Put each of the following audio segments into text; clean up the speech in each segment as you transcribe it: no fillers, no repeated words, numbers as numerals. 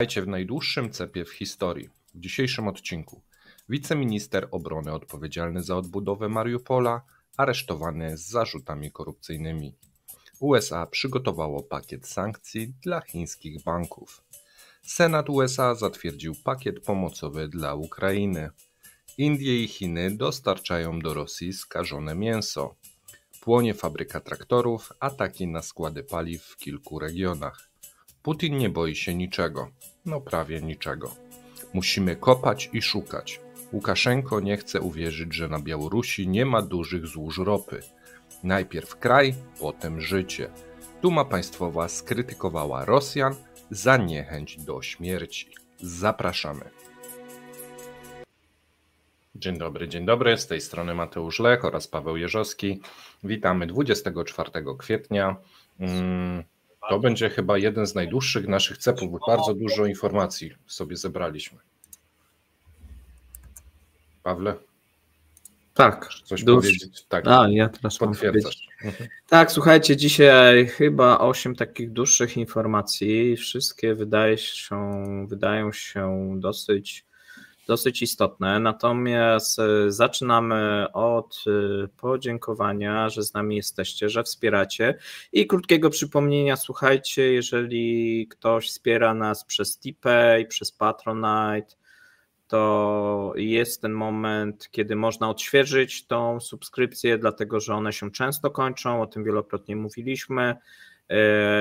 Witajcie w najdłuższym cepie w historii. W dzisiejszym odcinku wiceminister obrony odpowiedzialny za odbudowę Mariupola aresztowany z zarzutami korupcyjnymi. USA przygotowało pakiet sankcji dla chińskich banków. Senat USA zatwierdził pakiet pomocowy dla Ukrainy. Indie i Chiny dostarczają do Rosji skażone mięso. Płonie fabryka traktorów, ataki na składy paliw w kilku regionach. Putin nie boi się niczego. No prawie niczego. Musimy kopać i szukać. Łukaszenko nie chce uwierzyć, że na Białorusi nie ma dużych złóż ropy. Najpierw kraj, potem życie. Duma Państwowa skrytykowała Rosjan za niechęć do śmierci. Zapraszamy. Dzień dobry, z tej strony Mateusz Lech oraz Paweł Jerzowski. Witamy 24 kwietnia. To będzie chyba jeden z najdłuższych naszych cepów, bo bardzo dużo informacji sobie zebraliśmy. Pawle? Tak. Coś powiedzieć? Tak. Ja teraz potwierdzasz. Tak, słuchajcie, dzisiaj chyba 8 takich dłuższych informacji. Wszystkie wydają się dosyć istotne, natomiast zaczynamy od podziękowania, że z nami jesteście, że wspieracie i krótkiego przypomnienia, słuchajcie, jeżeli ktoś wspiera nas przez Tipay, przez Patronite, to jest ten moment, kiedy można odświeżyć tą subskrypcję, dlatego że one się często kończą, o tym wielokrotnie mówiliśmy.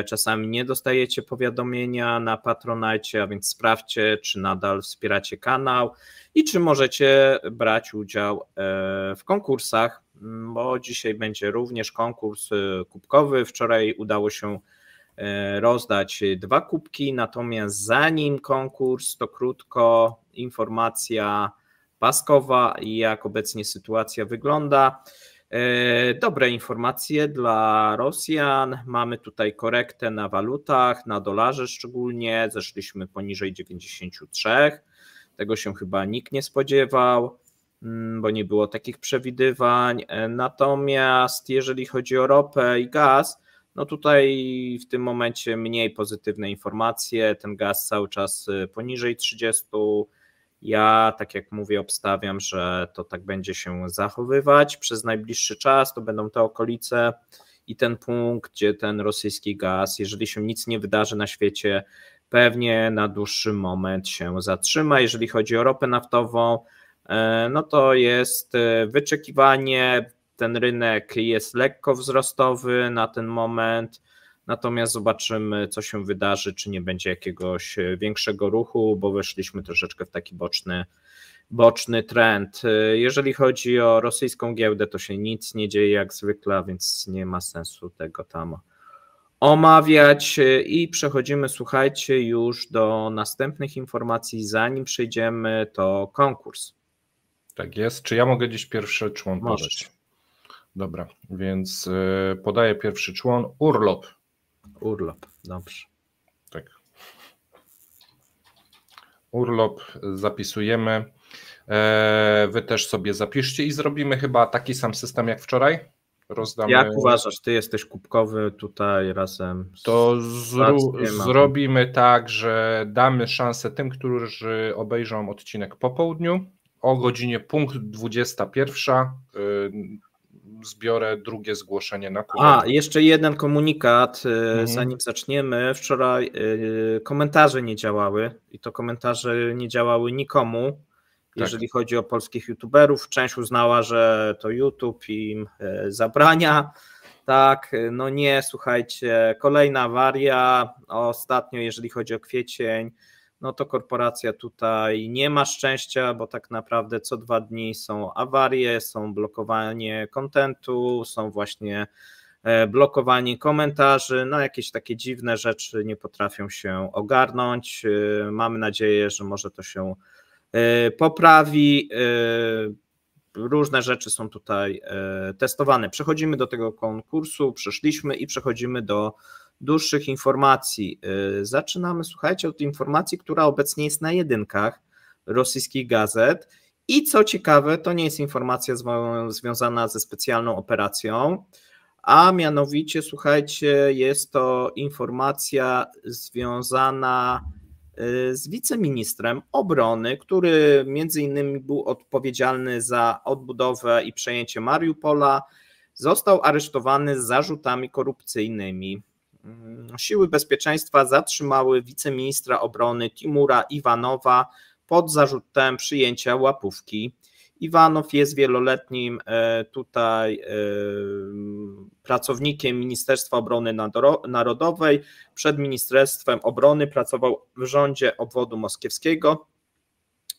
Czasami nie dostajecie powiadomienia na Patronite, a więc sprawdźcie, czy nadal wspieracie kanał i czy możecie brać udział w konkursach, bo dzisiaj będzie również konkurs kubkowy. Wczoraj udało się rozdać 2 kubki, natomiast zanim konkurs, to krótko informacja paskowa, jak obecnie sytuacja wygląda. Dobre informacje dla Rosjan, mamy tutaj korektę na walutach, na dolarze szczególnie, zeszliśmy poniżej 93, tego się chyba nikt nie spodziewał, bo nie było takich przewidywań, natomiast jeżeli chodzi o ropę i gaz, no tutaj w tym momencie mniej pozytywne informacje, ten gaz cały czas poniżej 30, ja, tak jak mówię, obstawiam, że to tak będzie się zachowywać przez najbliższy czas, to będą te okolice i ten punkt, gdzie ten rosyjski gaz, jeżeli się nic nie wydarzy na świecie, pewnie na dłuższy moment się zatrzyma. Jeżeli chodzi o ropę naftową, no to jest wyczekiwanie, ten rynek jest lekko wzrostowy na ten moment, natomiast zobaczymy, co się wydarzy, czy nie będzie jakiegoś większego ruchu, bo weszliśmy troszeczkę w taki boczny trend. Jeżeli chodzi o rosyjską giełdę, to się nic nie dzieje jak zwykle, a więc nie ma sensu tego tam omawiać i przechodzimy, słuchajcie, już do następnych informacji. Zanim przejdziemy, to konkurs. Tak jest. Czy ja mogę dziś pierwszy człon podać? Dobra, więc podaję pierwszy człon. Urlop, dobrze. Tak. Urlop zapisujemy. Wy też sobie zapiszcie i zrobimy chyba taki sam system jak wczoraj. Rozdamy... Jak uważasz, ty jesteś kubkowy tutaj razem z... To zrobimy tak, że damy szansę tym, którzy obejrzą odcinek po południu. O godzinie punkt 21 zbiorę drugie zgłoszenie na kubek. Jeszcze jeden komunikat, zanim zaczniemy. Wczoraj komentarze nie działały i to komentarze nie działały nikomu, jeżeli chodzi o polskich youtuberów. Część uznała, że to YouTube im zabrania. Tak, no nie, słuchajcie, kolejna awaria. Ostatnio, jeżeli chodzi o kwiecień, no to korporacja tutaj nie ma szczęścia, bo tak naprawdę co 2 dni są awarie, są blokowanie kontentu, są właśnie blokowanie komentarzy, no jakieś takie dziwne rzeczy nie potrafią się ogarnąć. Mamy nadzieję, że może to się poprawi. Różne rzeczy są tutaj testowane. Przechodzimy do tego konkursu, przeszliśmy i przechodzimy do dłuższych informacji. Zaczynamy, słuchajcie, od informacji, która obecnie jest na jedynkach rosyjskich gazet i co ciekawe, to nie jest informacja związana ze specjalną operacją, a mianowicie, słuchajcie, jest to informacja związana z wiceministrem obrony, który między innymi był odpowiedzialny za odbudowę i przejęcie Mariupola. Został aresztowany z zarzutami korupcyjnymi. Siły bezpieczeństwa zatrzymały wiceministra obrony Timura Iwanowa pod zarzutem przyjęcia łapówki. Iwanow jest wieloletnim tutaj pracownikiem Ministerstwa Obrony Narodowej. Przed Ministerstwem Obrony pracował w rządzie obwodu moskiewskiego,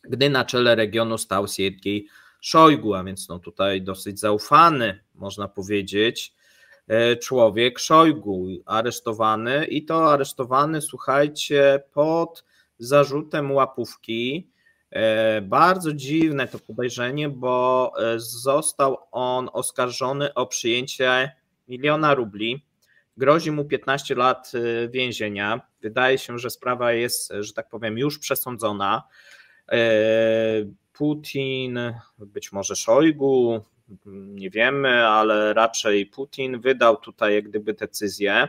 gdy na czele regionu stał Siergiej Szojgu, a więc no tutaj dosyć zaufany, można powiedzieć, człowiek Szojgu, aresztowany i to aresztowany, słuchajcie, pod zarzutem łapówki. Bardzo dziwne to podejrzenie, bo został on oskarżony o przyjęcie 1 000 000 rubli. Grozi mu 15 lat więzienia. Wydaje się, że sprawa jest, że tak powiem, już przesądzona. Putin, być może Szojgu, nie wiemy, ale raczej Putin wydał tutaj jak gdyby decyzję.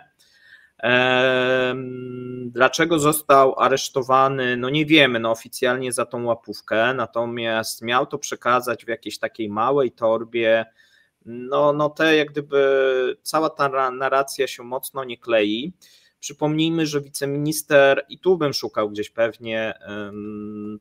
Dlaczego został aresztowany? No nie wiemy, no oficjalnie za tą łapówkę, natomiast miał to przekazać w jakiejś takiej małej torbie. No te jak gdyby cała ta narracja się mocno nie klei. Przypomnijmy, że wiceminister, i tu bym szukał gdzieś pewnie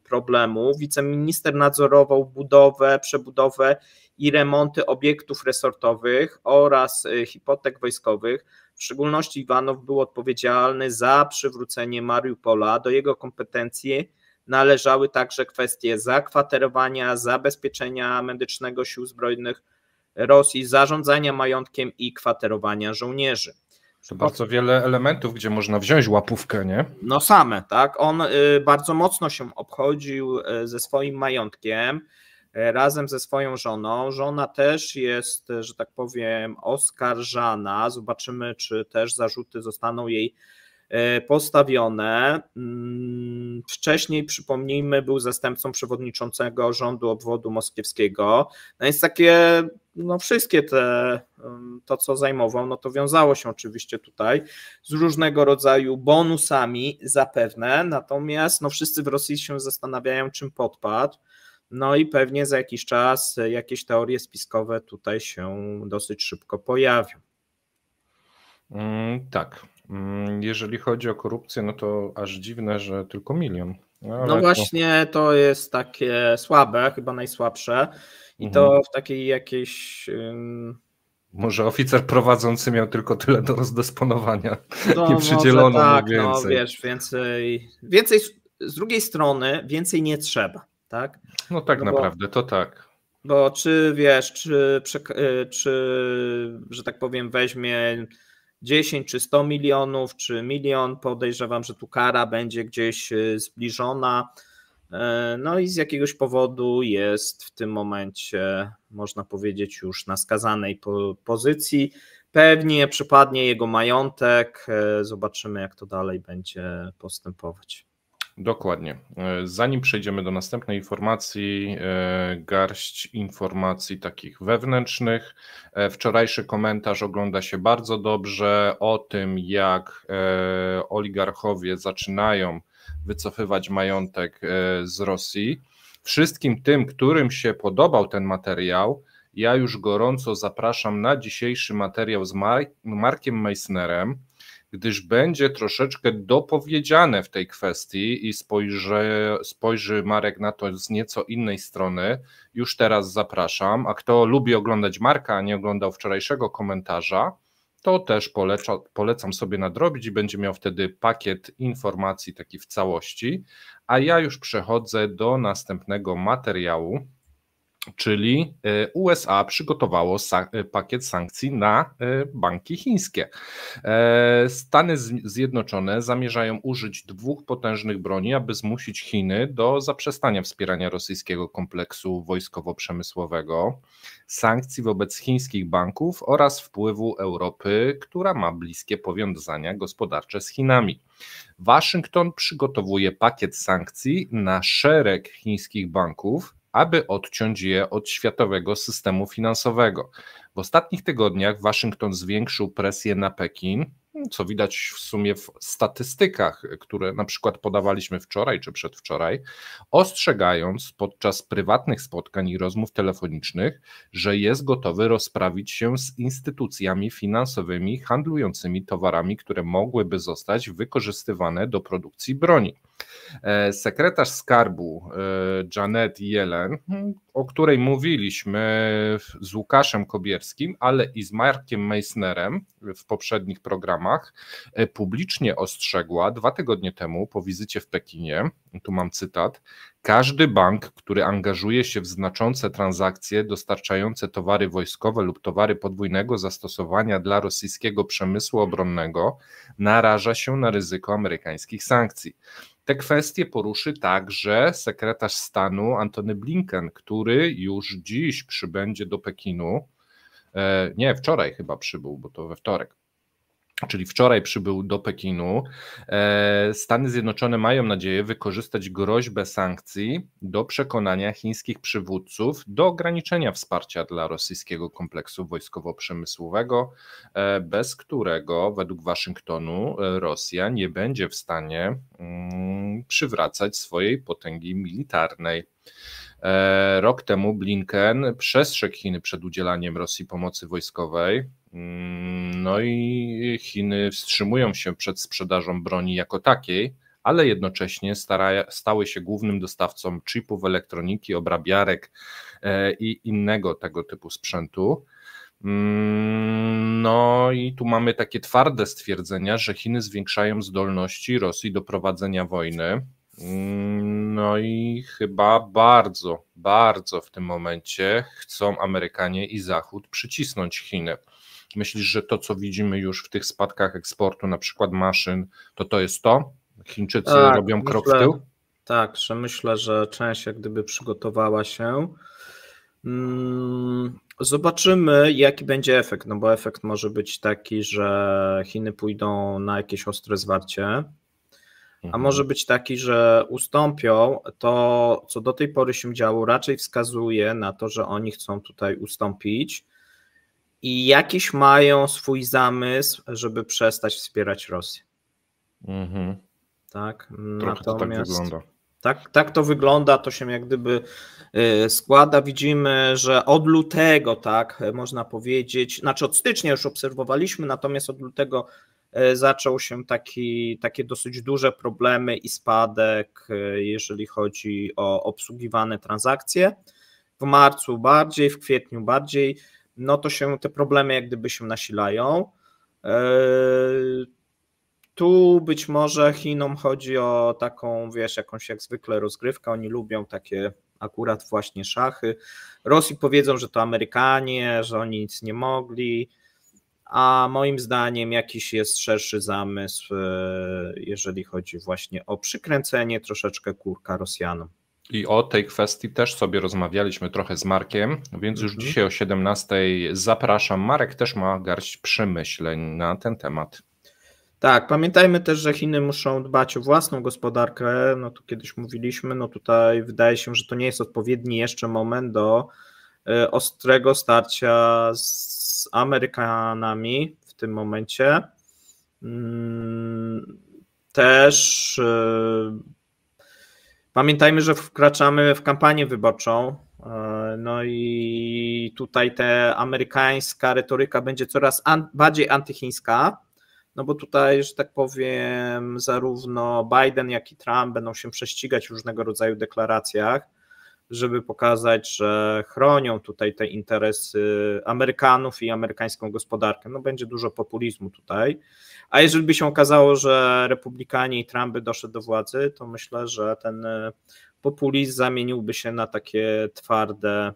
problemu, wiceminister nadzorował budowę, przebudowę i remonty obiektów resortowych oraz hipotek wojskowych. W szczególności Iwanow był odpowiedzialny za przywrócenie Mariupola. Do jego kompetencji należały także kwestie zakwaterowania, zabezpieczenia medycznego sił zbrojnych Rosji, zarządzania majątkiem i kwaterowania żołnierzy. To bardzo wiele elementów, gdzie można wziąć łapówkę, nie? No same, tak. On bardzo mocno się obchodził ze swoim majątkiem, razem ze swoją żoną. Żona też jest, że tak powiem, oskarżana. Zobaczymy, czy też zarzuty zostaną jej postawione. Wcześniej, przypomnijmy, był zastępcą przewodniczącego rządu obwodu moskiewskiego. No jest takie, no wszystkie to co zajmował, no to wiązało się oczywiście tutaj z różnego rodzaju bonusami zapewne, natomiast no wszyscy w Rosji się zastanawiają, czym podpadł. No i pewnie za jakiś czas jakieś teorie spiskowe tutaj się dosyć szybko pojawią. Tak. Jeżeli chodzi o korupcję, no to aż dziwne, że tylko 1 000 000. No właśnie to jest takie słabe, chyba najsłabsze i to w takiej jakiejś... Może oficer prowadzący miał tylko tyle do rozdysponowania, no, nie przydzielono tak, mu więcej. No wiesz, więcej z drugiej strony więcej nie trzeba, tak? No tak naprawdę, to tak. Bo czy wiesz, czy że tak powiem weźmie 10 czy 100 milionów, czy 1 000 000, podejrzewam, że tu kara będzie gdzieś zbliżona. No i z jakiegoś powodu jest w tym momencie, można powiedzieć, już na skazanej pozycji. Pewnie przypadnie jego majątek, zobaczymy, jak to dalej będzie postępować. Dokładnie. Zanim przejdziemy do następnej informacji, garść informacji takich wewnętrznych. Wczorajszy komentarz ogląda się bardzo dobrze o tym, jak oligarchowie zaczynają wycofywać majątek z Rosji. Wszystkim tym, którym się podobał ten materiał, ja już gorąco zapraszam na dzisiejszy materiał z Markiem Meissnerem, gdyż będzie troszeczkę dopowiedziane w tej kwestii i spojrzy Marek na to z nieco innej strony. Już teraz zapraszam, a kto lubi oglądać Marka, a nie oglądał wczorajszego komentarza, to też polecam sobie nadrobić i będzie miał wtedy pakiet informacji taki w całości, a ja już przechodzę do następnego materiału, czyli USA przygotowało pakiet sankcji na banki chińskie. Stany Zjednoczone zamierzają użyć 2 potężnych broni, aby zmusić Chiny do zaprzestania wspierania rosyjskiego kompleksu wojskowo-przemysłowego, sankcji wobec chińskich banków oraz wpływu Europy, która ma bliskie powiązania gospodarcze z Chinami. Waszyngton przygotowuje pakiet sankcji na szereg chińskich banków, aby odciąć je od światowego systemu finansowego. W ostatnich tygodniach Waszyngton zwiększył presję na Pekin, co widać w sumie w statystykach, które na przykład podawaliśmy wczoraj czy przedwczoraj, ostrzegając podczas prywatnych spotkań i rozmów telefonicznych, że jest gotowy rozprawić się z instytucjami finansowymi handlującymi towarami, które mogłyby zostać wykorzystywane do produkcji broni. Sekretarz skarbu Janet Yellen, o której mówiliśmy z Łukaszem Kobierskim, ale i z Markiem Meissnerem w poprzednich programach, publicznie ostrzegła 2 tygodnie temu po wizycie w Pekinie, tu mam cytat: każdy bank, który angażuje się w znaczące transakcje dostarczające towary wojskowe lub towary podwójnego zastosowania dla rosyjskiego przemysłu obronnego, naraża się na ryzyko amerykańskich sankcji. Te kwestie poruszy także sekretarz stanu Antony Blinken, który już dziś przybędzie do Pekinu. Nie, wczoraj chyba przybył, bo to we wtorek. Czyli wczoraj przybył do Pekinu. Stany Zjednoczone mają nadzieję wykorzystać groźbę sankcji do przekonania chińskich przywódców do ograniczenia wsparcia dla rosyjskiego kompleksu wojskowo-przemysłowego, bez którego według Waszyngtonu Rosja nie będzie w stanie przywracać swojej potęgi militarnej. Rok temu Blinken przestrzegł Chiny przed udzielaniem Rosji pomocy wojskowej. No i Chiny wstrzymują się przed sprzedażą broni jako takiej, ale jednocześnie stały się głównym dostawcą chipów, elektroniki, obrabiarek i innego tego typu sprzętu. No i tu mamy takie twarde stwierdzenia, że Chiny zwiększają zdolności Rosji do prowadzenia wojny. No i chyba bardzo, bardzo w tym momencie chcą Amerykanie i Zachód przycisnąć Chiny. Myślisz, że to, co widzimy już w tych spadkach eksportu, na przykład maszyn, to jest to? Chińczycy robią krok w tył? Tak, że myślę, że część jak gdyby przygotowała się. Zobaczymy, jaki będzie efekt, no bo efekt może być taki, że Chiny pójdą na jakieś ostre zwarcie, a może być taki, że ustąpią. To, co do tej pory się działo, raczej wskazuje na to, że oni chcą tutaj ustąpić i jakiś mają swój zamysł, żeby przestać wspierać Rosję. Tak, trochę to tak wygląda. Tak to wygląda, to się jak gdyby składa. Widzimy, że od lutego, tak można powiedzieć, znaczy od stycznia już obserwowaliśmy, natomiast od lutego zaczął się takie dosyć duże problemy i spadek, jeżeli chodzi o obsługiwane transakcje. W marcu bardziej, w kwietniu bardziej, no to się te problemy jak gdyby się nasilają. Tu być może Chinom chodzi o taką, jakąś jak zwykle rozgrywkę, oni lubią takie akurat właśnie szachy. Rosji powiedzą, że to Amerykanie, że oni nic nie mogli, a moim zdaniem jakiś jest szerszy zamysł, jeżeli chodzi właśnie o przykręcenie troszeczkę kurka Rosjanom. I o tej kwestii też sobie rozmawialiśmy trochę z Markiem, więc już dzisiaj o 17:00 zapraszam. Marek też ma garść przemyśleń na ten temat. Tak, pamiętajmy też, że Chiny muszą dbać o własną gospodarkę, no tu kiedyś mówiliśmy, no tutaj wydaje się, że to nie jest odpowiedni jeszcze moment do ostrego starcia z Amerykanami w tym momencie. Też pamiętajmy, że wkraczamy w kampanię wyborczą, no i tutaj ta amerykańska retoryka będzie coraz bardziej antychińska, no bo tutaj, że tak powiem, zarówno Biden, jak i Trump będą się prześcigać w różnego rodzaju deklaracjach, żeby pokazać, że chronią tutaj te interesy Amerykanów i amerykańską gospodarkę. No będzie dużo populizmu tutaj, a jeżeli by się okazało, że Republikanie i Trump by doszedł do władzy, to myślę, że ten populizm zamieniłby się na takie twarde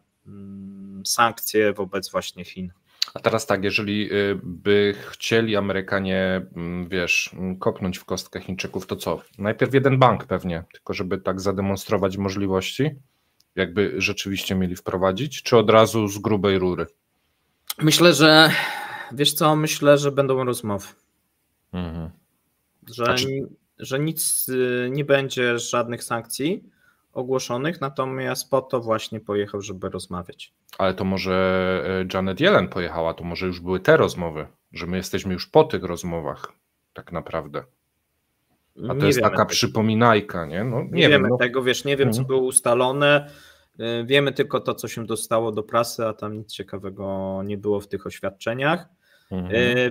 sankcje wobec właśnie Chin. A teraz tak, jeżeli by chcieli Amerykanie, kopnąć w kostkę Chińczyków, to co? Najpierw jeden bank pewnie, tylko żeby tak zademonstrować możliwości, jakby rzeczywiście mieli wprowadzić, czy od razu z grubej rury? Myślę, że myślę, że będą rozmowy. Że nic nie będzie, żadnych sankcji, ogłoszonych, natomiast po to właśnie pojechał, żeby rozmawiać. Ale to może Janet Yellen pojechała, to może już były te rozmowy, że my jesteśmy już po tych rozmowach tak naprawdę. A to jest taka tego. Przypominajka, nie? No, nie wiemy tego, wiesz, nie wiem, co było ustalone. Wiemy tylko to, co się dostało do prasy, a tam nic ciekawego nie było w tych oświadczeniach.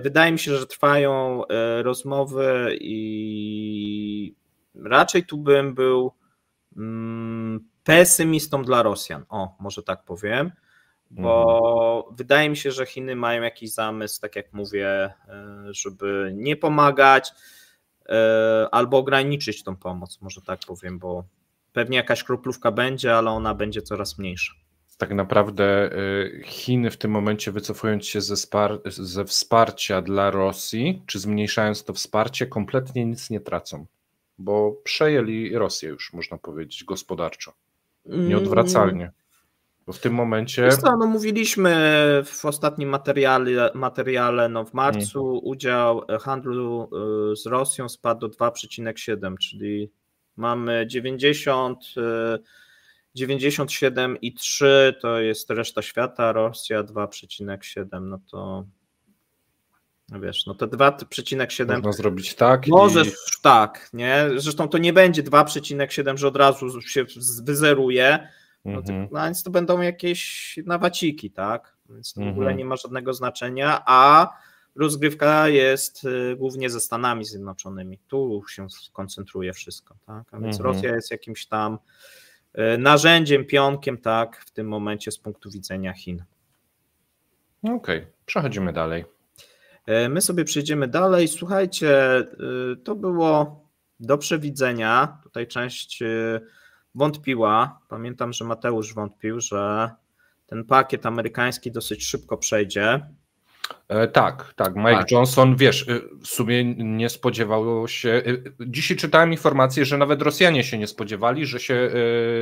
Wydaje mi się, że trwają rozmowy i raczej tu bym był pesymistą dla Rosjan, może tak powiem, bo wydaje mi się, że Chiny mają jakiś zamysł, tak jak mówię, żeby nie pomagać albo ograniczyć tą pomoc, może tak powiem, bo pewnie jakaś kroplówka będzie, ale ona będzie coraz mniejsza. Tak naprawdę Chiny w tym momencie, wycofując się ze wsparcia dla Rosji, czy zmniejszając to wsparcie, kompletnie nic nie tracą, bo przejęli Rosję już, można powiedzieć, gospodarczo. Nieodwracalnie. Bo w tym momencie... Wiesz co, mówiliśmy w ostatnim materiale, w marcu udział handlu z Rosją spadł do 2,7, czyli mamy 97,3 to jest reszta świata, Rosja 2,7, no to wiesz, te 2,7 można zrobić tak. Możesz tak, nie? Zresztą to nie będzie 2,7, że od razu się wyzeruje, więc to będą jakieś nawaciki, tak? Więc to w ogóle nie ma żadnego znaczenia, a rozgrywka jest głównie ze Stanami Zjednoczonymi. Tu się koncentruje wszystko, tak? A więc Rosja jest jakimś tam narzędziem, pionkiem, tak, w tym momencie z punktu widzenia Chin. Okej, przechodzimy dalej. My sobie przejdziemy dalej. Słuchajcie, to było do przewidzenia. Tutaj część wątpiła. Pamiętam, że Mateusz wątpił, że ten pakiet amerykański dosyć szybko przejdzie. Tak. Mike Johnson, wiesz, w sumie nie spodziewało się. Dzisiaj czytałem informację, że nawet Rosjanie się nie spodziewali, że się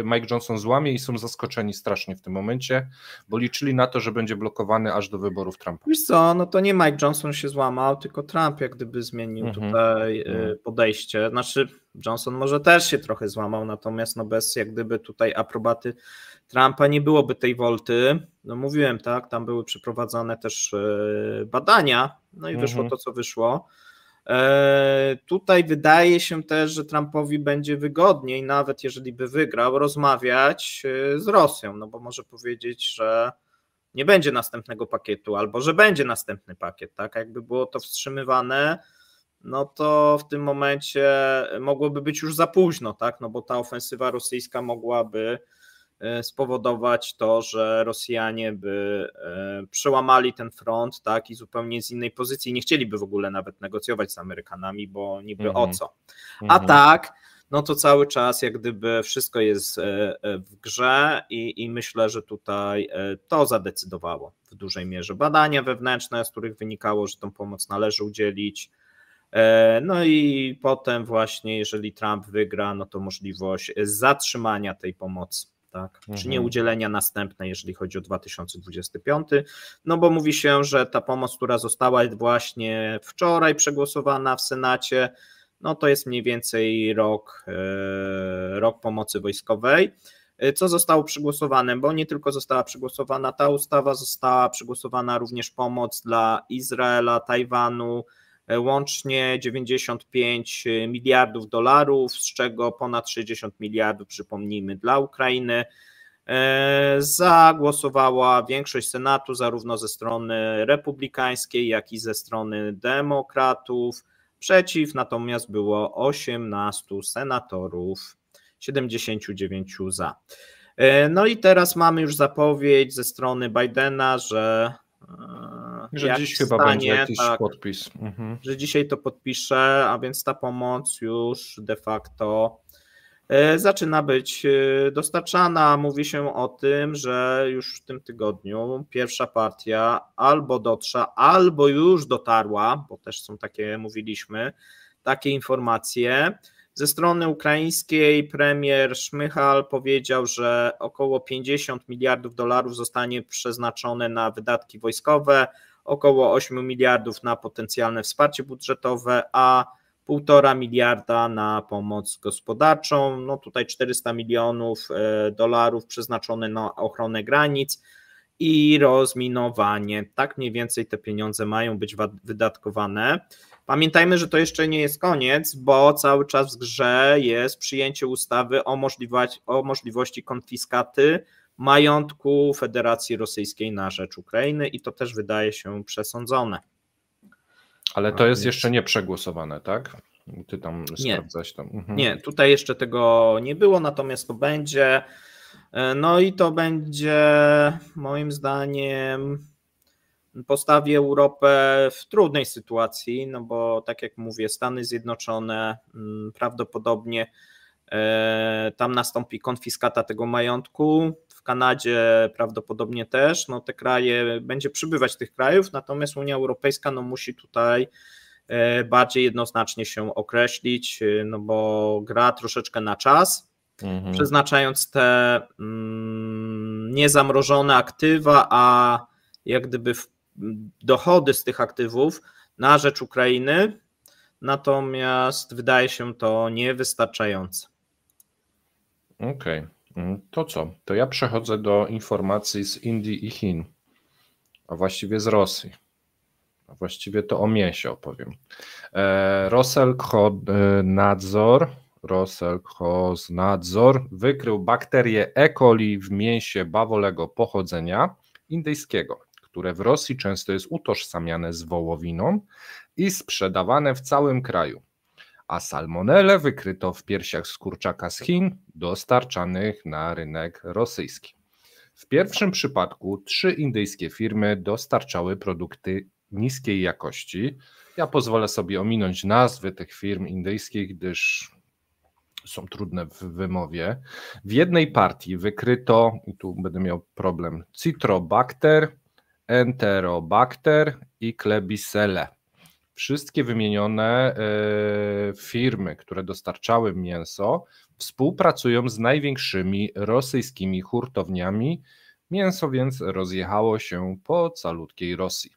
Mike Johnson złamie i są zaskoczeni strasznie w tym momencie, bo liczyli na to, że będzie blokowany aż do wyborów Trumpa. Wiesz co, no to nie Mike Johnson się złamał, tylko Trump jak gdyby zmienił tutaj podejście. Znaczy Johnson może też się trochę złamał, natomiast bez jak gdyby tutaj aprobaty Trumpa nie byłoby tej wolty. No mówiłem, tak, tam były przeprowadzane też badania, no i wyszło to, co wyszło. Tutaj wydaje się też, że Trumpowi będzie wygodniej, nawet jeżeli by wygrał, rozmawiać z Rosją, no bo może powiedzieć, że nie będzie następnego pakietu, albo że będzie następny pakiet, tak, jakby było to wstrzymywane, no to w tym momencie mogłoby być już za późno, tak, no bo ta ofensywa rosyjska mogłaby spowodować to, że Rosjanie by przełamali ten front, tak, i zupełnie z innej pozycji nie chcieliby w ogóle nawet negocjować z Amerykanami, bo niby o co. A tak, no to cały czas jak gdyby wszystko jest w grze i myślę, że tutaj to zadecydowało w dużej mierze. Badania wewnętrzne, z których wynikało, że tą pomoc należy udzielić. No i potem właśnie, jeżeli Trump wygra, no to możliwość zatrzymania tej pomocy. Tak, czy nie udzielenia następnej, jeżeli chodzi o 2025, no bo mówi się, że ta pomoc, która została właśnie wczoraj przegłosowana w Senacie, no to jest mniej więcej rok pomocy wojskowej. Co zostało przegłosowane, bo nie tylko została przegłosowana ta ustawa, została przegłosowana również pomoc dla Izraela, Tajwanu, łącznie 95 miliardów dolarów, z czego ponad 60 miliardów, przypomnijmy, dla Ukrainy. Zagłosowała większość Senatu, zarówno ze strony republikańskiej, jak i ze strony demokratów. Przeciw natomiast było 18 senatorów, 79 za. No i teraz mamy już zapowiedź ze strony Bidena, że dziś chyba będzie jakiś podpis. Że dzisiaj to podpisze, a więc ta pomoc już de facto zaczyna być dostarczana. Mówi się o tym, że już w tym tygodniu pierwsza partia albo dotrze, albo już dotarła, bo też są takie, mówiliśmy, takie informacje. Ze strony ukraińskiej premier Szmychal powiedział, że około 50 miliardów dolarów zostanie przeznaczone na wydatki wojskowe, około 8 miliardów na potencjalne wsparcie budżetowe, a 1,5 miliarda na pomoc gospodarczą, no tutaj 400 milionów dolarów przeznaczone na ochronę granic i rozminowanie. Tak mniej więcej te pieniądze mają być wydatkowane. Pamiętajmy, że to jeszcze nie jest koniec, bo cały czas w grze jest przyjęcie ustawy o możliwości konfiskaty majątku Federacji Rosyjskiej na rzecz Ukrainy i to też wydaje się przesądzone. Ale to jest jeszcze nie przegłosowane, tak? Ty tam sprawdzałeś tam. Nie, tutaj jeszcze tego nie było, natomiast to będzie. No i to będzie moim zdaniem postawi Europę w trudnej sytuacji, no bo tak jak mówię, Stany Zjednoczone prawdopodobnie tam nastąpi konfiskata tego majątku, w Kanadzie prawdopodobnie też, no te kraje, będzie przybywać tych krajów, natomiast Unia Europejska no musi tutaj bardziej jednoznacznie się określić, no bo gra troszeczkę na czas, przeznaczając te niezamrożone aktywa, a jak gdyby dochody z tych aktywów na rzecz Ukrainy, natomiast wydaje się to niewystarczające. Okej. To co? To ja przechodzę do informacji z Indii i Chin, a właściwie z Rosji. A właściwie to o mięsie opowiem. Roselkhoznadzor wykrył bakterię E. coli w mięsie bawolego pochodzenia indyjskiego, które w Rosji często jest utożsamiane z wołowiną i sprzedawane w całym kraju. A salmonellę wykryto w piersiach z kurczaka z Chin dostarczanych na rynek rosyjski. W pierwszym przypadku 3 indyjskie firmy dostarczały produkty niskiej jakości. Ja pozwolę sobie ominąć nazwy tych firm indyjskich, gdyż są trudne w wymowie. W jednej partii wykryto, i tu będę miał problem, Citrobacter, Enterobacter i Klebsiella. Wszystkie wymienione firmy, które dostarczały mięso, współpracują z największymi rosyjskimi hurtowniami. Mięso więc rozjechało się po calutkiej Rosji.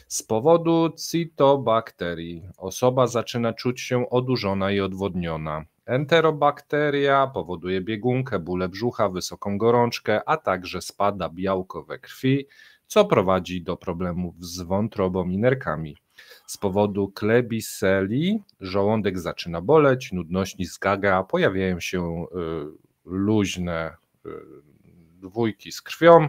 Z powodu cytobakterii osoba zaczyna czuć się odurzona i odwodniona. Enterobakteria powoduje biegunkę, bóle brzucha, wysoką gorączkę, a także spada białko we krwi, co prowadzi do problemów z wątrobą i nerkami. Z powodu Klebsielli żołądek zaczyna boleć, nudność, zgaga, pojawiają się luźne dwójki z krwią,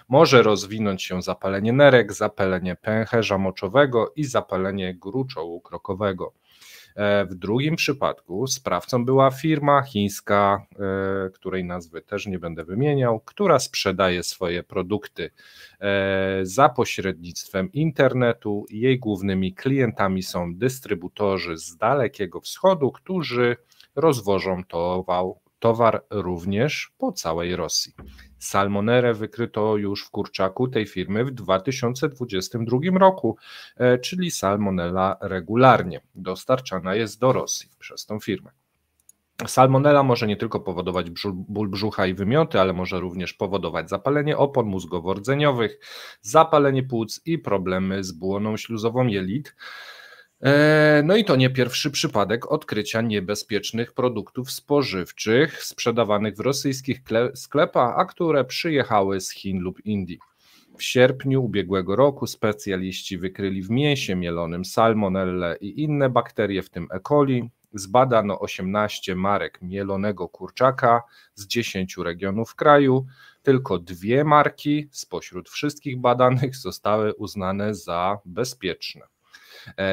może rozwinąć się zapalenie nerek, zapalenie pęcherza moczowego i zapalenie gruczołu krokowego. W drugim przypadku sprawcą była firma chińska, której nazwy też nie będę wymieniał, która sprzedaje swoje produkty za pośrednictwem internetu. Jej głównymi klientami są dystrybutorzy z Dalekiego Wschodu, którzy rozwożą towar również po całej Rosji. Salmonellę wykryto już w kurczaku tej firmy w 2022 roku, czyli salmonella regularnie dostarczana jest do Rosji przez tą firmę. Salmonella może nie tylko powodować ból brzucha i wymioty, ale może również powodować zapalenie opon mózgowo-rdzeniowych, zapalenie płuc i problemy z błoną śluzową jelit. No i to nie pierwszy przypadek odkrycia niebezpiecznych produktów spożywczych sprzedawanych w rosyjskich sklepach, a które przyjechały z Chin lub Indii. W sierpniu ubiegłego roku specjaliści wykryli w mięsie mielonym salmonellę i inne bakterie, w tym E. coli. Zbadano 18 marek mielonego kurczaka z 10 regionów kraju. Tylko 2 marki spośród wszystkich badanych zostały uznane za bezpieczne.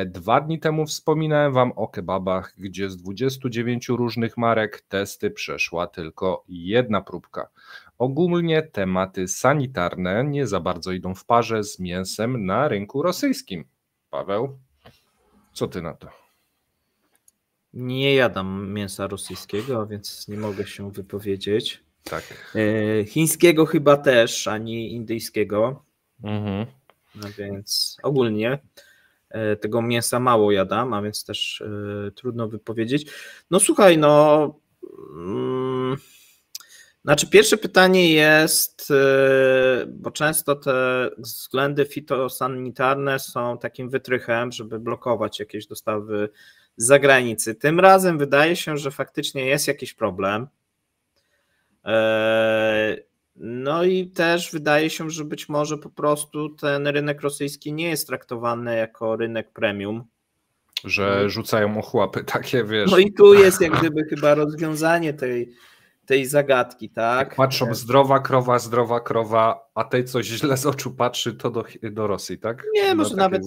2 dni temu wspominałem Wam o kebabach, gdzie z 29 różnych marek testy przeszła tylko 1 próbka. Ogólnie tematy sanitarne nie za bardzo idą w parze z mięsem na rynku rosyjskim. Paweł, co ty na to? Nie jadam mięsa rosyjskiego, więc nie mogę się wypowiedzieć. Tak. Chińskiego chyba też, ani indyjskiego. No więc ogólnie tego mięsa mało jadam, a więc też trudno wypowiedzieć. No słuchaj, znaczy pierwsze pytanie jest, bo często te względy fitosanitarne są takim wytrychem, żeby blokować jakieś dostawy z zagranicy. Tym razem wydaje się, że faktycznie jest jakiś problem. No i też wydaje się, że być może po prostu ten rynek rosyjski nie jest traktowany jako rynek premium. Że rzucają ochłapy takie, wiesz. No i tu jest jak gdyby chyba rozwiązanie tej zagadki, tak? Jak patrzą zdrowa krowa, a tej coś źle z oczu patrzy, to do Rosji, tak? Nie, może nawet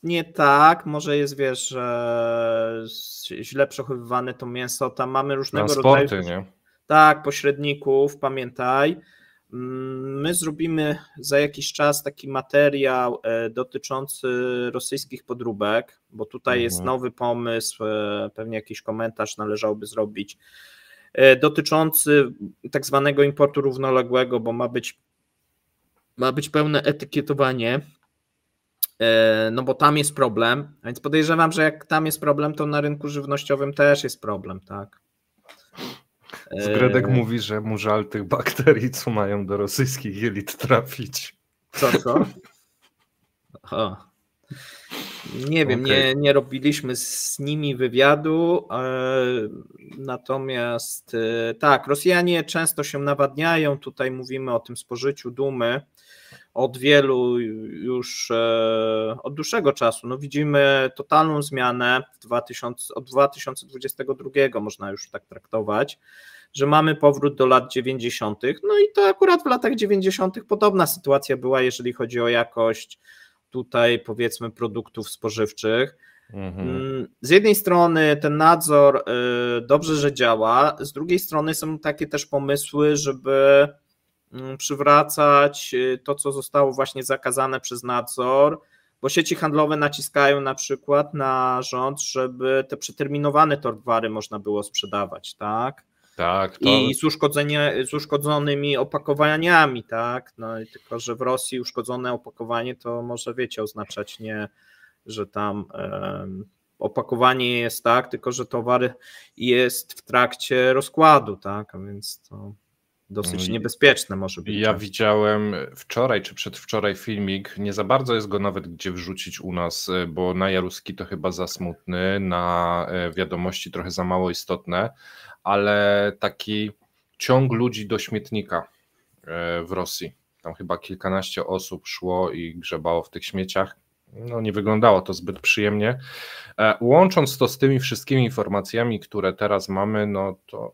nie tak, może jest, wiesz, że źle przechowywane to mięso, tam mamy różnego rodzaju... nie? Tak, pośredników, pamiętaj. My zrobimy za jakiś czas taki materiał dotyczący rosyjskich podróbek, bo tutaj jest nowy pomysł, pewnie jakiś komentarz należałoby zrobić, dotyczący tak zwanego importu równoległego, bo ma być pełne etykietowanie, no bo tam jest problem, więc podejrzewam, że jak tam jest problem, to na rynku żywnościowym też jest problem, tak? Zgredek mówi, że mu żal tych bakterii, co mają do rosyjskich jelit trafić. Co? O. Nie wiem, nie robiliśmy z nimi wywiadu, natomiast tak, Rosjanie często się nawadniają, tutaj mówimy o tym spożyciu dumy od wielu już, od dłuższego czasu, no widzimy totalną zmianę od 2022 można już tak traktować, że mamy powrót do lat 90. No i to akurat w latach 90. podobna sytuacja była, jeżeli chodzi o jakość tutaj powiedzmy produktów spożywczych. Z jednej strony ten nadzór dobrze, że działa, z drugiej strony są takie też pomysły, żeby przywracać to, co zostało właśnie zakazane przez nadzór, bo sieci handlowe naciskają na przykład na rząd, żeby te przeterminowane towary można było sprzedawać, tak? Tak, to... I z uszkodzonymi opakowaniami, tak? No i tylko, że w Rosji uszkodzone opakowanie to może, wiecie, oznaczać nie, że tam opakowanie jest tak, tylko że towar jest w trakcie rozkładu, tak? A więc to dosyć niebezpieczne może być. Ja widziałem wczoraj czy przedwczoraj filmik, nie za bardzo jest go nawet gdzie wrzucić u nas, bo na Jaruski to chyba za smutny, na wiadomości trochę za mało istotne, ale taki ciąg ludzi do śmietnika w Rosji. Tam chyba kilkanaście osób szło i grzebało w tych śmieciach. No nie wyglądało to zbyt przyjemnie. Łącząc to z tymi wszystkimi informacjami, które teraz mamy, no to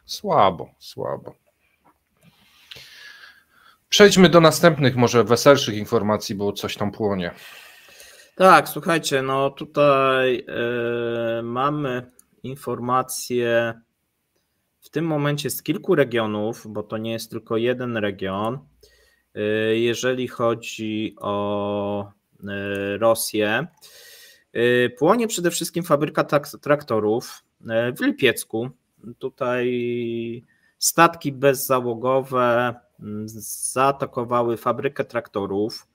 słabo. Przejdźmy do następnych, może weselszych informacji, bo coś tam płonie. Tak, słuchajcie, no tutaj mamy informacje w tym momencie z kilku regionów, bo to nie jest tylko jeden region. Jeżeli chodzi o Rosję, płonie przede wszystkim fabryka traktorów w Lipiecku. Tutaj statki bezzałogowe zaatakowały fabrykę traktorów,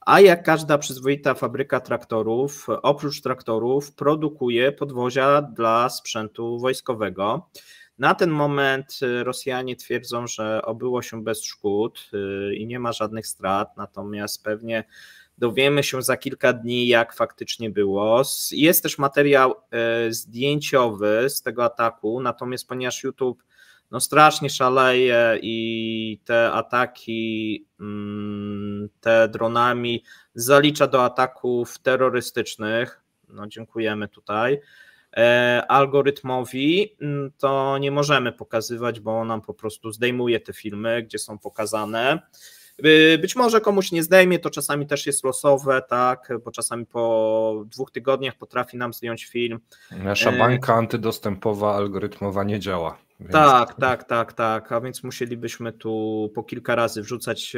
a jak każda przyzwoita fabryka traktorów, oprócz traktorów produkuje podwozia dla sprzętu wojskowego. Na ten moment Rosjanie twierdzą, że obyło się bez szkód i nie ma żadnych strat, natomiast pewnie dowiemy się za kilka dni, jak faktycznie było. Jest też materiał zdjęciowy z tego ataku, natomiast ponieważ YouTube no strasznie szaleje i te ataki, te dronami zalicza do ataków terrorystycznych, no dziękujemy tutaj, algorytmowi, to nie możemy pokazywać, bo on nam po prostu zdejmuje te filmy, gdzie są pokazane. Być może komuś nie zdejmie, to czasami też jest losowe, tak, bo czasami po 2 tygodniach potrafi nam zdjąć film. Nasza bańka antydostępowa, algorytmowa nie działa. Więc... Tak, a więc musielibyśmy tu po kilka razy wrzucać,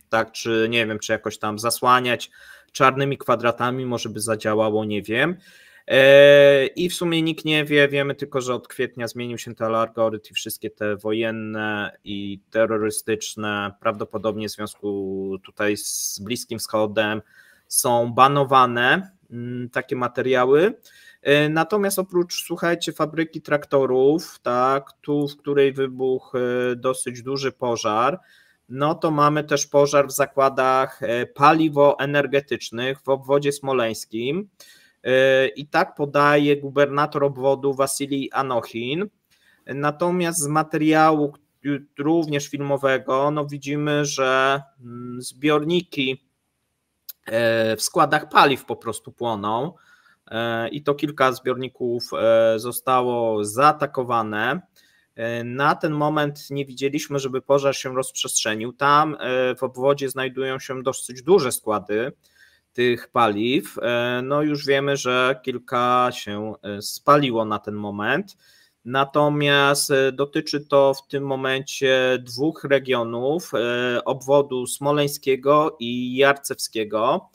tak, czy nie wiem, czy jakoś tam zasłaniać czarnymi kwadratami, może by zadziałało, nie wiem. I w sumie nikt nie wie, wiemy tylko, że od kwietnia zmienił się ten algorytm i wszystkie te wojenne i terrorystyczne, prawdopodobnie w związku tutaj z Bliskim Wschodem, są banowane takie materiały. Natomiast oprócz, słuchajcie, fabryki traktorów, tak, tu w której wybuchł dosyć duży pożar, no to mamy też pożar w zakładach paliwowo-energetycznych w obwodzie smoleńskim. I tak podaje gubernator obwodu Wasilij Anochin. Natomiast z materiału również filmowego no widzimy, że zbiorniki w składach paliw po prostu płoną i to kilka zbiorników zostało zaatakowane. Na ten moment nie widzieliśmy, żeby pożar się rozprzestrzenił. Tam w obwodzie znajdują się dosyć duże składy tych paliw. No już wiemy, że kilka się spaliło na ten moment. Natomiast dotyczy to w tym momencie dwóch regionów, obwodu smoleńskiego i jarcewskiego.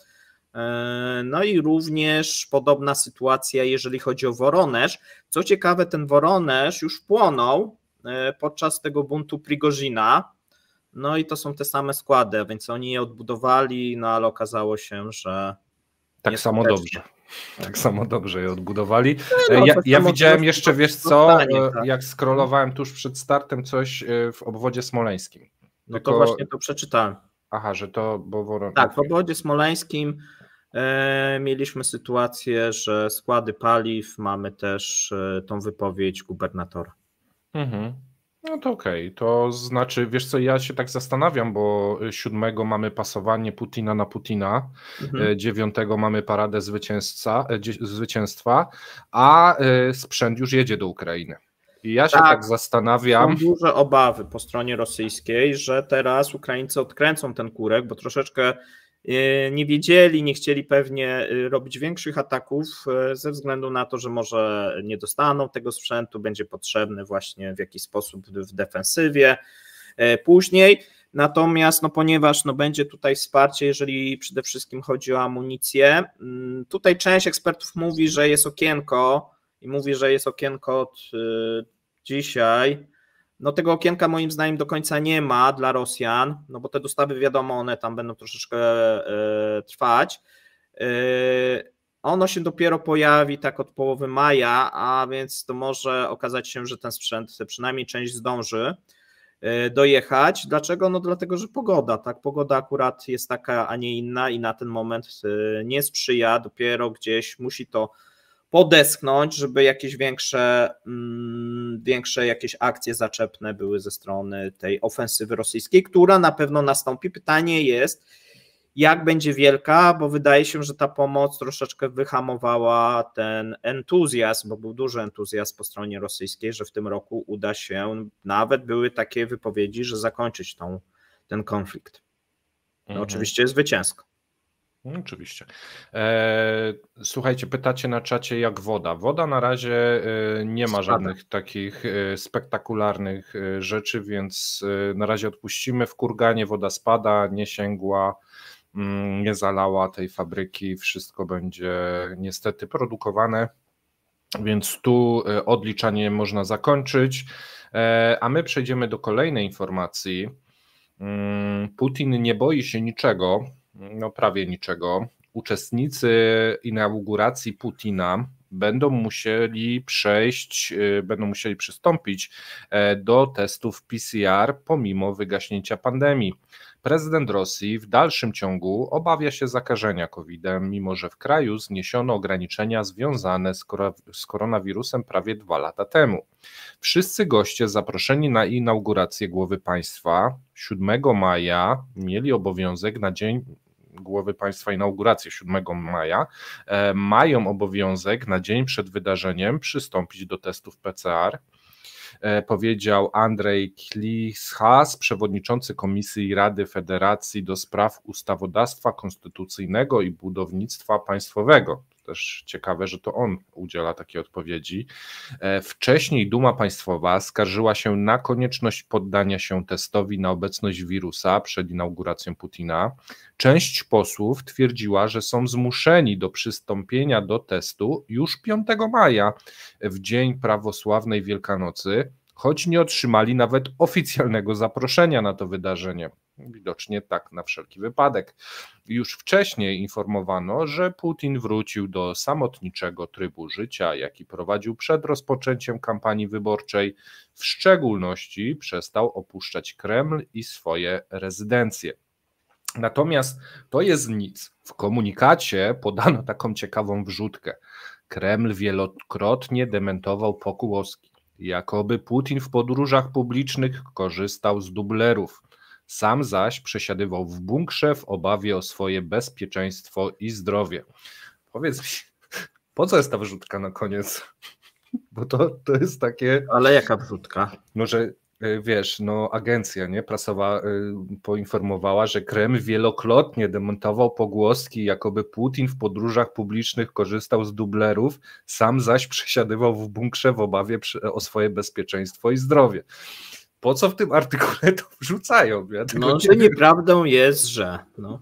No i również podobna sytuacja, jeżeli chodzi o Woronezh. Co ciekawe, ten Woronezh już płonął podczas tego buntu Prigozina. No i to są te same składy, więc oni je odbudowali, no ale okazało się, że tak samo dobrze. Tak samo dobrze je odbudowali. No, ja widziałem jeszcze, wiesz co, tak. jak scrollowałem tuż przed startem coś w obwodzie smoleńskim. No to właśnie to przeczytałem. Aha, że to... Tak, w obwodzie smoleńskim mieliśmy sytuację, że składy paliw, mamy też tą wypowiedź gubernatora. No to okej, to znaczy, wiesz co, ja się tak zastanawiam, bo 7 mamy pasowanie Putina na Putina, 9 mamy paradę zwycięstwa, a sprzęt już jedzie do Ukrainy. I ja się tak zastanawiam. Są duże obawy po stronie rosyjskiej, że teraz Ukraińcy odkręcą ten kurek, bo troszeczkę nie wiedzieli, nie chcieli pewnie robić większych ataków ze względu na to, że może nie dostaną tego sprzętu, będzie potrzebny właśnie w jakiś sposób w defensywie później. Natomiast ponieważ będzie tutaj wsparcie, jeżeli przede wszystkim chodzi o amunicję, tutaj część ekspertów mówi, że jest okienko i mówi, że jest okienko od dzisiaj. No tego okienka moim zdaniem do końca nie ma dla Rosjan, no bo te dostawy wiadomo, one tam będą troszeczkę trwać. Ono się dopiero pojawi tak od połowy maja, a więc to może okazać się, że ten sprzęt, przynajmniej część zdąży dojechać. Dlaczego? No dlatego, że pogoda, tak? Pogoda akurat jest taka, a nie inna i na ten moment nie sprzyja, dopiero gdzieś musi to podeschnąć, żeby jakieś większe jakieś akcje zaczepne były ze strony tej ofensywy rosyjskiej, która na pewno nastąpi. Pytanie jest, jak będzie wielka, bo wydaje się, że ta pomoc troszeczkę wyhamowała ten entuzjazm, bo był duży entuzjazm po stronie rosyjskiej, że w tym roku uda się, nawet były takie wypowiedzi, że zakończyć ten konflikt. No, oczywiście zwycięsko. Oczywiście. Słuchajcie, pytacie na czacie jak woda. Woda na razie nie ma żadnych takich spektakularnych rzeczy, więc na razie odpuścimy. W Kurganie woda spada, nie sięgła, nie zalała tej fabryki, wszystko będzie niestety produkowane, więc tu odliczanie można zakończyć, a my przejdziemy do kolejnej informacji. Putin nie boi się niczego, no prawie niczego. Uczestnicy inauguracji Putina będą musieli przystąpić do testów PCR pomimo wygaśnięcia pandemii. Prezydent Rosji w dalszym ciągu obawia się zakażenia COVID-em, mimo że w kraju zniesiono ograniczenia związane z koronawirusem prawie 2 lata temu. Wszyscy goście zaproszeni na inaugurację głowy państwa 7 maja mieli obowiązek na dzień głowy państwa, inaugurację 7 maja, mają obowiązek na dzień przed wydarzeniem przystąpić do testów PCR. Powiedział Andrzej Klichas, przewodniczący Komisji Rady Federacji do Spraw Ustawodawstwa Konstytucyjnego i Budownictwa Państwowego. Też ciekawe, że to on udziela takiej odpowiedzi. Wcześniej Duma Państwowa skarżyła się na konieczność poddania się testowi na obecność wirusa przed inauguracją Putina. Część posłów twierdziła, że są zmuszeni do przystąpienia do testu już 5 maja, w dzień prawosławnej Wielkanocy, choć nie otrzymali nawet oficjalnego zaproszenia na to wydarzenie. Widocznie tak na wszelki wypadek. Już wcześniej informowano, że Putin wrócił do samotniczego trybu życia, jaki prowadził przed rozpoczęciem kampanii wyborczej. W szczególności przestał opuszczać Kreml i swoje rezydencje. Natomiast to jest nic. W komunikacie podano taką ciekawą wrzutkę. Kreml wielokrotnie dementował pogłoski. Jakoby Putin w podróżach publicznych korzystał z dublerów. Sam zaś przesiadywał w bunkrze w obawie o swoje bezpieczeństwo i zdrowie. Powiedz mi, po co jest ta wrzutka na koniec? Bo to jest takie... Ale jaka wrzutka? No, że wiesz, no agencja prasowa poinformowała, że Kreml wielokrotnie dementował pogłoski, jakoby Putin w podróżach publicznych korzystał z dublerów, sam zaś przesiadywał w bunkrze w obawie o swoje bezpieczeństwo i zdrowie. Po co w tym artykule to wrzucają? No, że nieprawdą jest, że... No.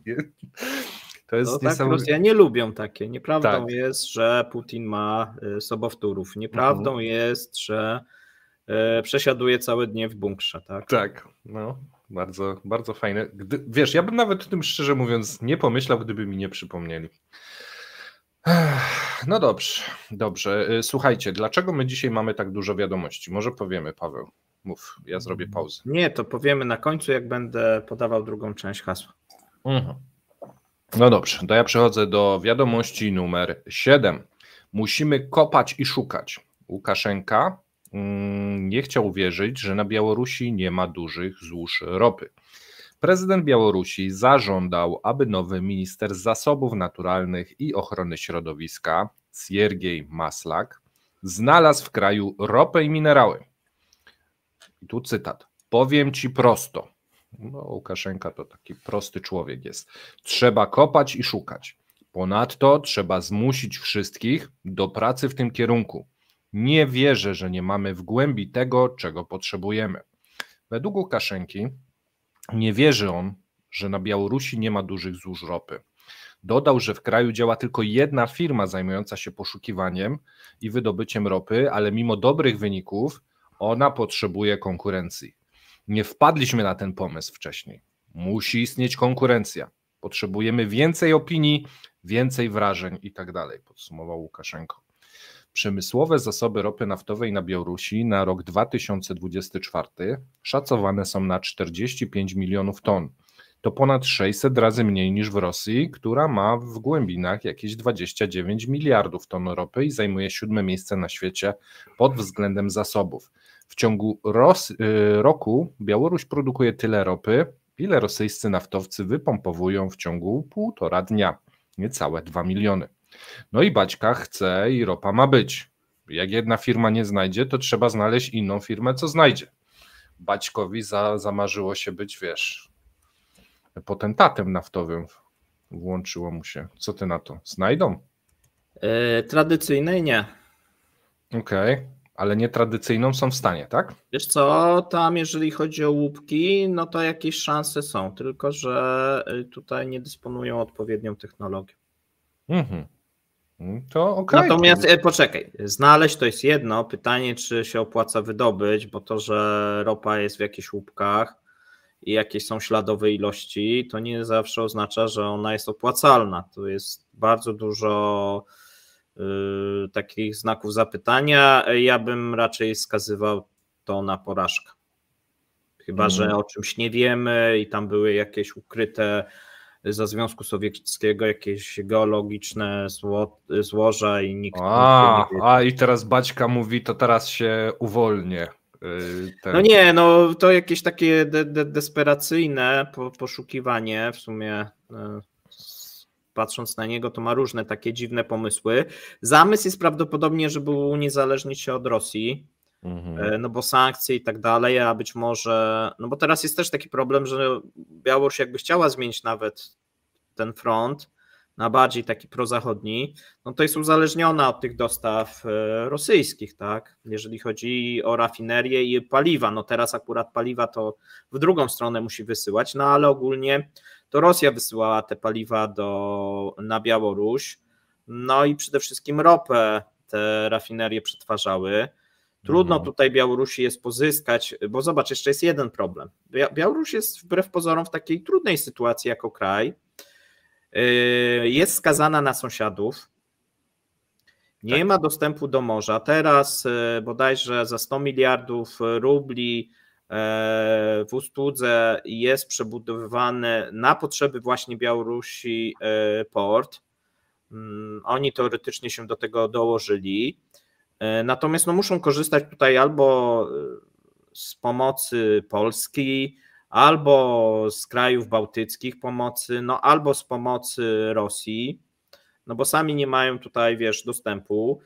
To jest tak, Rosjanie lubią takie. Nieprawdą jest, że Putin ma sobowtórów. Nieprawdą jest, że przesiaduje całe dnie w bunkrze. Tak, no, bardzo, bardzo fajne. Wiesz, ja bym nawet o tym szczerze mówiąc nie pomyślał, gdyby mi nie przypomnieli. No dobrze. Słuchajcie, dlaczego my dzisiaj mamy tak dużo wiadomości? Może powiemy, Paweł. Mów, ja zrobię pauzę. Nie, to powiemy na końcu, jak będę podawał drugą część hasła. No dobrze, to ja przechodzę do wiadomości numer 7. Musimy kopać i szukać. Łukaszenka nie chciał wierzyć, że na Białorusi nie ma dużych złóż ropy. Prezydent Białorusi zażądał, aby nowy minister zasobów naturalnych i ochrony środowiska, Siergiej Maslak, znalazł w kraju ropę i minerały. I tu cytat. Powiem ci prosto. No, Łukaszenka to taki prosty człowiek jest. Trzeba kopać i szukać. Ponadto trzeba zmusić wszystkich do pracy w tym kierunku. Nie wierzę, że nie mamy w głębi tego, czego potrzebujemy. Według Łukaszenki nie wierzy on, że na Białorusi nie ma dużych złóż ropy. Dodał, że w kraju działa tylko jedna firma zajmująca się poszukiwaniem i wydobyciem ropy, ale mimo dobrych wyników ona potrzebuje konkurencji. Nie wpadliśmy na ten pomysł wcześniej. Musi istnieć konkurencja. Potrzebujemy więcej opinii, więcej wrażeń i tak dalej, podsumował Łukaszenko. Przemysłowe zasoby ropy naftowej na Białorusi na rok 2024 szacowane są na 45 milionów ton. To ponad 600 razy mniej niż w Rosji, która ma w głębinach jakieś 29 miliardów ton ropy i zajmuje 7. miejsce na świecie pod względem zasobów. W ciągu roku Białoruś produkuje tyle ropy, ile rosyjscy naftowcy wypompowują w ciągu 1,5 dnia. Niecałe 2 miliony. No i Baćka chce i ropa ma być. Jak jedna firma nie znajdzie, to trzeba znaleźć inną firmę, co znajdzie. Baćkowi zamarzyło się być, wiesz, potentatem naftowym. Włączyło mu się. Co ty na to? Znajdą? Tradycyjnej nie. Okej. Ale nietradycyjną są w stanie, tak? Wiesz co, tam jeżeli chodzi o łupki, no to jakieś szanse są, tylko że tutaj nie dysponują odpowiednią technologią. To okej. Natomiast poczekaj, znaleźć to jest jedno, pytanie czy się opłaca wydobyć, bo to, że ropa jest w jakichś łupkach i jakieś są śladowe ilości, to nie zawsze oznacza, że ona jest opłacalna. Tu jest bardzo dużo takich znaków zapytania. Ja bym raczej wskazywał to na porażkę. Chyba, że o czymś nie wiemy i tam były jakieś ukryte za Związku Sowieckiego jakieś geologiczne złoża i nikt nie wie. I teraz Baćka mówi, to teraz się uwolnię. No nie, no to jakieś takie desperacyjne poszukiwanie w sumie. Patrząc na niego, to ma różne takie dziwne pomysły. Zamysł jest prawdopodobnie, żeby uniezależnić się od Rosji, no bo sankcje i tak dalej, a być może, no bo teraz jest też taki problem, że Białoruś jakby chciała zmienić nawet ten front na bardziej taki prozachodni, no to jest uzależniona od tych dostaw rosyjskich, tak, jeżeli chodzi o rafinerię i paliwa, no teraz akurat paliwa to w drugą stronę musi wysyłać, no ale ogólnie to Rosja wysyłała te paliwa na Białoruś, no i przede wszystkim ropę te rafinerie przetwarzały. Trudno tutaj Białorusi jest pozyskać, bo zobacz, jeszcze jest jeden problem. Białoruś jest wbrew pozorom w takiej trudnej sytuacji jako kraj. Jest skazana na sąsiadów, nie ma dostępu do morza. Teraz bodajże za 100 miliardów rubli w Ustłudze jest przebudowywany na potrzeby właśnie Białorusi port. Oni teoretycznie się do tego dołożyli, natomiast no muszą korzystać tutaj albo z pomocy Polski, albo z krajów bałtyckich pomocy, no albo z pomocy Rosji, no bo sami nie mają tutaj, dostępu.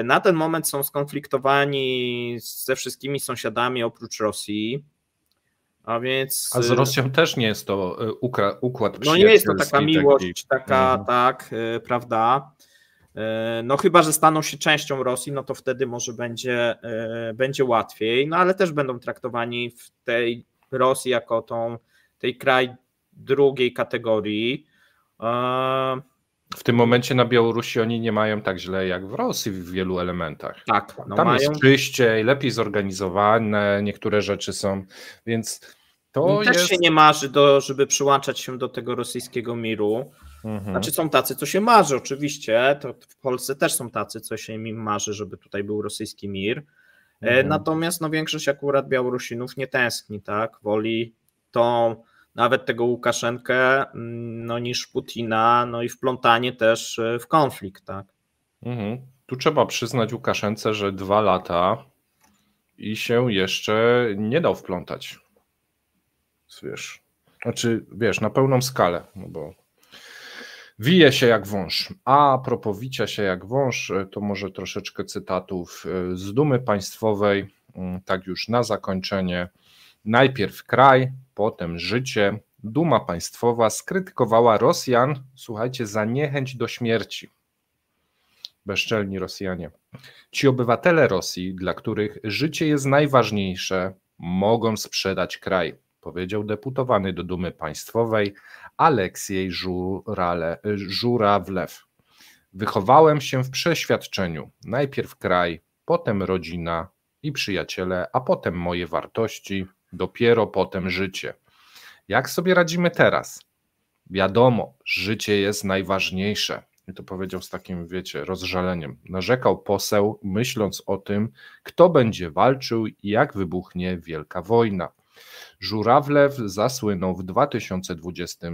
Na ten moment są skonfliktowani ze wszystkimi sąsiadami oprócz Rosji, a więc... A z Rosją też nie jest to układ przyjacielski. No nie jest to taka miłość, tak, prawda? No chyba, że staną się częścią Rosji, no to wtedy może będzie łatwiej, no ale też będą traktowani w tej Rosji jako tej kraj drugiej kategorii. W tym momencie na Białorusi oni nie mają tak źle jak w Rosji w wielu elementach. Tak. No tam jest czyściej, lepiej zorganizowane, niektóre rzeczy są, więc to też się nie marzy, żeby przyłączać się do tego rosyjskiego miru. Znaczy są tacy, co się marzy oczywiście, to w Polsce też są tacy, co się im marzy, żeby tutaj był rosyjski mir. Natomiast no, większość akurat Białorusinów nie tęskni, tak? Woli nawet tego Łukaszenkę, no, niż Putina, no i wplątanie też w konflikt, tak? Tu trzeba przyznać Łukaszence, że 2 lata i się jeszcze nie dał wplątać. Wiesz, na pełną skalę, no bo wije się jak wąż. A propos wicia się jak wąż, to może troszeczkę cytatów z Dumy Państwowej, tak już na zakończenie. Najpierw kraj, potem życie. Duma Państwowa skrytykowała Rosjan, słuchajcie, za niechęć do śmierci. Bezczelni Rosjanie. Ci obywatele Rosji, dla których życie jest najważniejsze, mogą sprzedać kraj, powiedział deputowany do Dumy Państwowej Aleksiej Żurawlew. Wychowałem się w przeświadczeniu, najpierw kraj, potem rodzina i przyjaciele, a potem moje wartości, dopiero potem życie. Jak sobie radzimy teraz? Wiadomo, życie jest najważniejsze. I to powiedział z takim, rozżaleniem. Narzekał poseł, myśląc o tym, kto będzie walczył i jak wybuchnie wielka wojna. Żurawlew zasłynął w 2020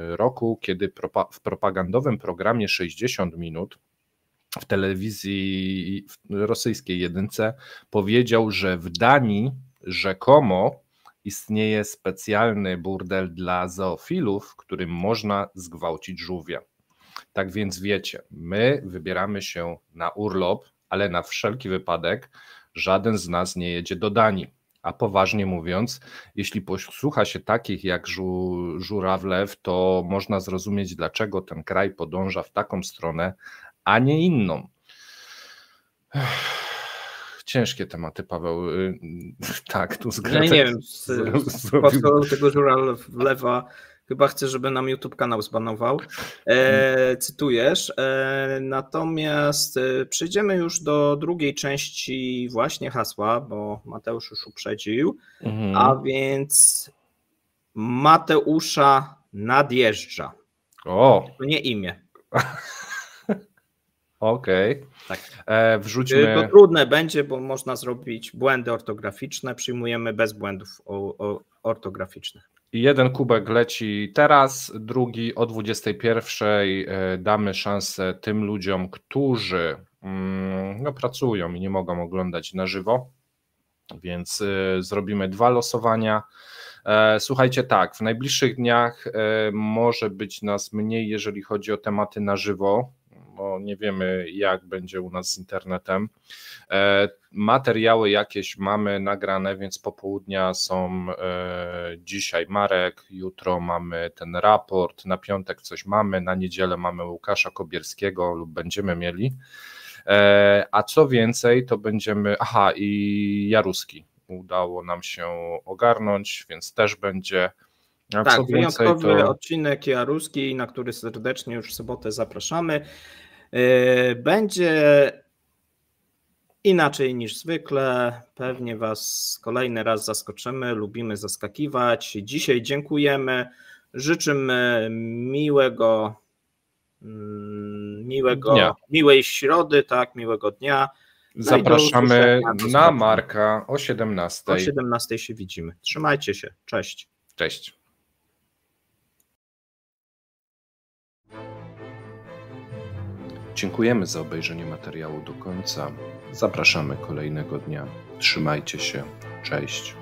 roku, kiedy w propagandowym programie 60 minut w telewizji rosyjskiej jedynce powiedział, że w Danii rzekomo istnieje specjalny burdel dla zoofilów, w którym można zgwałcić żółwia. Tak więc wiecie, my wybieramy się na urlop, ale na wszelki wypadek żaden z nas nie jedzie do Danii. A poważnie mówiąc, jeśli posłucha się takich jak Żurawlew, to można zrozumieć, dlaczego ten kraj podąża w taką stronę, a nie inną. Ciężkie tematy, Paweł. Tak, tu zgadzam. Ja nie wiem, z tego Żurawlewa chyba chcę, żeby nam YouTube kanał zbanował. Cytujesz. Natomiast przejdziemy już do drugiej części właśnie hasła, bo Mateusz już uprzedził. A więc Mateusza nadjeżdża. O! To nie imię. Okej. Tak. Wrzućmy... To trudne będzie, bo można zrobić błędy ortograficzne. Przyjmujemy bez błędów ortograficznych. Jeden kubek leci teraz, drugi o 21:00. Damy szansę tym ludziom, którzy pracują i nie mogą oglądać na żywo, więc zrobimy 2 losowania. Słuchajcie, tak, w najbliższych dniach może być nas mniej, jeżeli chodzi o tematy na żywo, bo nie wiemy, jak będzie u nas z internetem. Materiały jakieś mamy nagrane, więc popołudnia są dzisiaj Marek, jutro mamy ten raport, na piątek coś mamy, na niedzielę mamy Łukasza Kobierskiego lub będziemy mieli. A co więcej, to będziemy... Aha, i Jaruski udało nam się ogarnąć, więc też będzie... A tak, co więcej, wyjątkowy odcinek Jaruski, na który serdecznie już w sobotę zapraszamy. Będzie inaczej niż zwykle, pewnie Was kolejny raz zaskoczymy, lubimy zaskakiwać. Dzisiaj dziękujemy, życzymy miłej środy, tak, miłego dnia. Zapraszamy na Marka o 17:00. O 17:00 się widzimy. Trzymajcie się. Cześć. Cześć. Dziękujemy za obejrzenie materiału do końca. Zapraszamy kolejnego dnia. Trzymajcie się. Cześć.